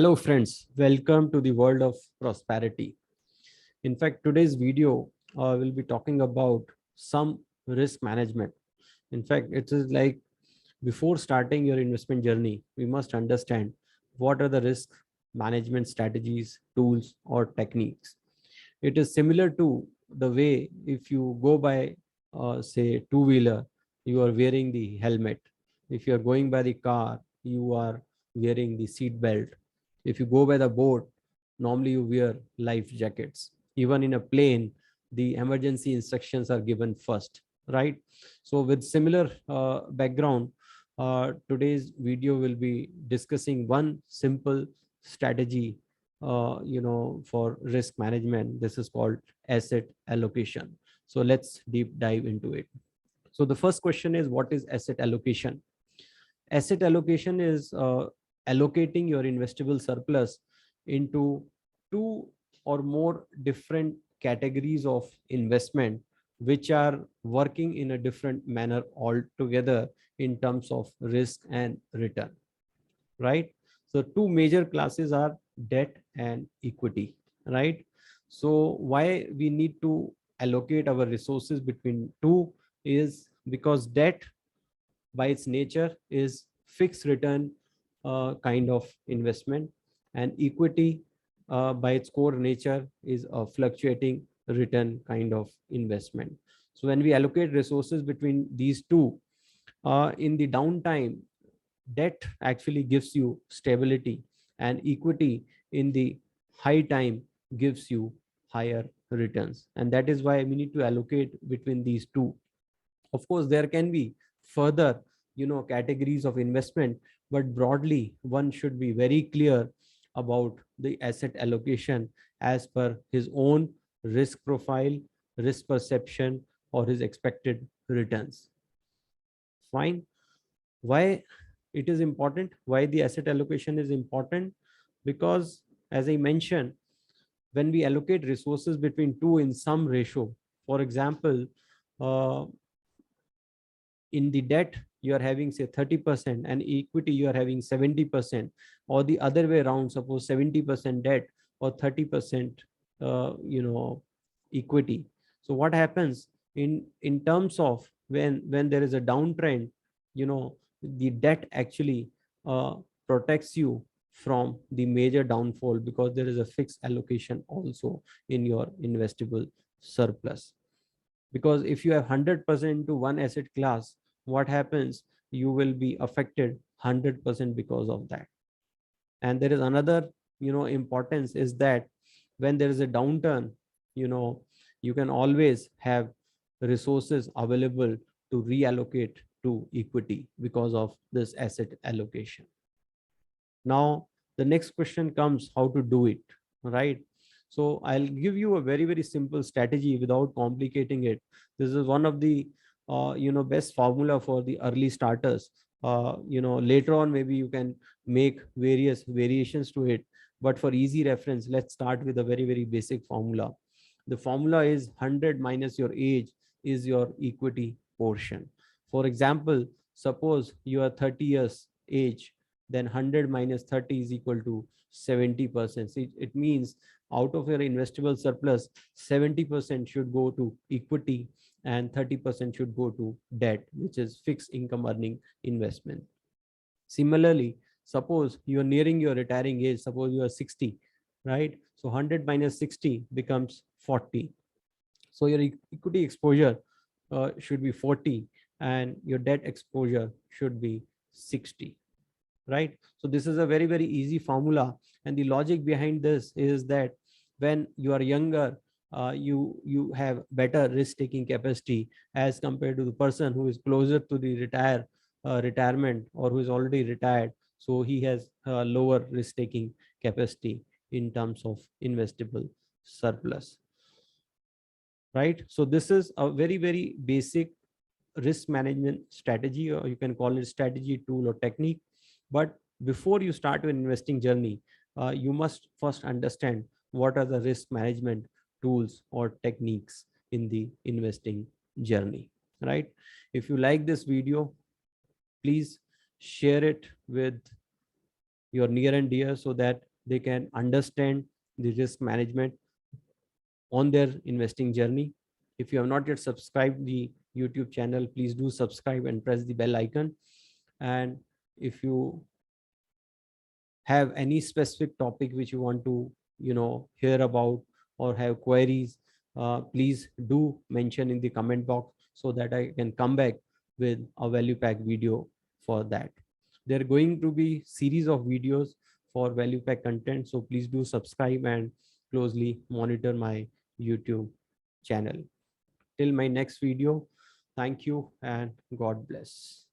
Hello friends, welcome to the world of prosperity. In fact, today's video will be talking about some risk management. In fact, it is like before starting your investment journey, we must understand what are the risk management strategies, tools, or techniques. It is similar to the way if you go by, say, two-wheeler, you are wearing the helmet. If you are going by the car, you are wearing the seat belt. If you go by the boat, normally you wear life jackets. Even in a plane, the emergency instructions are given first, right? So with similar background, today's video will be discussing one simple strategy, for risk management. This is called asset allocation. So let's deep dive into it. So the first question is, what is asset allocation? Asset allocation is allocating your investable surplus into two or more different categories of investment, which are working in a different manner altogether in terms of risk and return, right? So two major classes are debt and equity, right? So why we need to allocate our resources between two is because debt by its nature is fixed return kind of investment, and equity by its core nature is a fluctuating return kind of investment. So when we allocate resources between these two, in the downtime, debt actually gives you stability, and equity in the high time gives you higher returns. And that is why we need to allocate between these two. Of course, there can be further, categories of investment, but broadly, one should be very clear about the asset allocation as per his own risk profile, risk perception, or his expected returns. Fine. Why it is important? Why the asset allocation is important? Because, as I mentioned, when we allocate resources between two in some ratio, for example, uh, in the debt you are having say 30% and equity you are having 70%, or the other way around, suppose 70% debt or 30% equity. So what happens in terms of when there is a downtrend, the debt actually uh, protects you from the major downfall, because there is a fixed allocation also in your investable surplus. Because if you have 100% to one asset class, what happens? You will be affected 100% because of that. And there is another importance is that when there is a downturn, you know you can always have resources available to reallocate to equity because of this asset allocation. Now the next question comes, how to do it, right? So I'll give you a very, very simple strategy without complicating it. This is one of the best formula for the early starters. Later on maybe you can make various variations to it, but for easy reference, let's start with a very, very basic formula. The formula is 100 minus your age is your equity portion. For example, suppose you are 30 years age, then 100 minus 30 is equal to 70%. So it means out of your investable surplus, 70% should go to equity and 30% should go to debt, which is fixed income earning investment. Similarly, suppose you are nearing your retiring age, suppose you are 60, right? So 100 minus 60 becomes 40. So your equity exposure should be 40 and your debt exposure should be 60, right? So this is a very, very easy formula. And the logic behind this is that when you are younger, you have better risk taking capacity as compared to the person who is closer to the retirement, or who is already retired. So he has lower risk taking capacity in terms of investable surplus, right? So this is a very, very basic risk management strategy, or you can call it strategy, tool, or technique. But before you start your investing journey, you must first understand what are the risk management tools or techniques in the investing journey, right? If you like this video, please share it with your near and dear, so that they can understand the risk management on their investing journey. If you have not yet subscribed the YouTube channel, please do subscribe and press the bell icon. And if you have any specific topic which you want to hear about or have queries, please do mention in the comment box so that I can come back with a value pack video for that. There are going to be series of videos for value pack content, so please do subscribe and closely monitor my YouTube channel. Till my next video, thank you and God bless.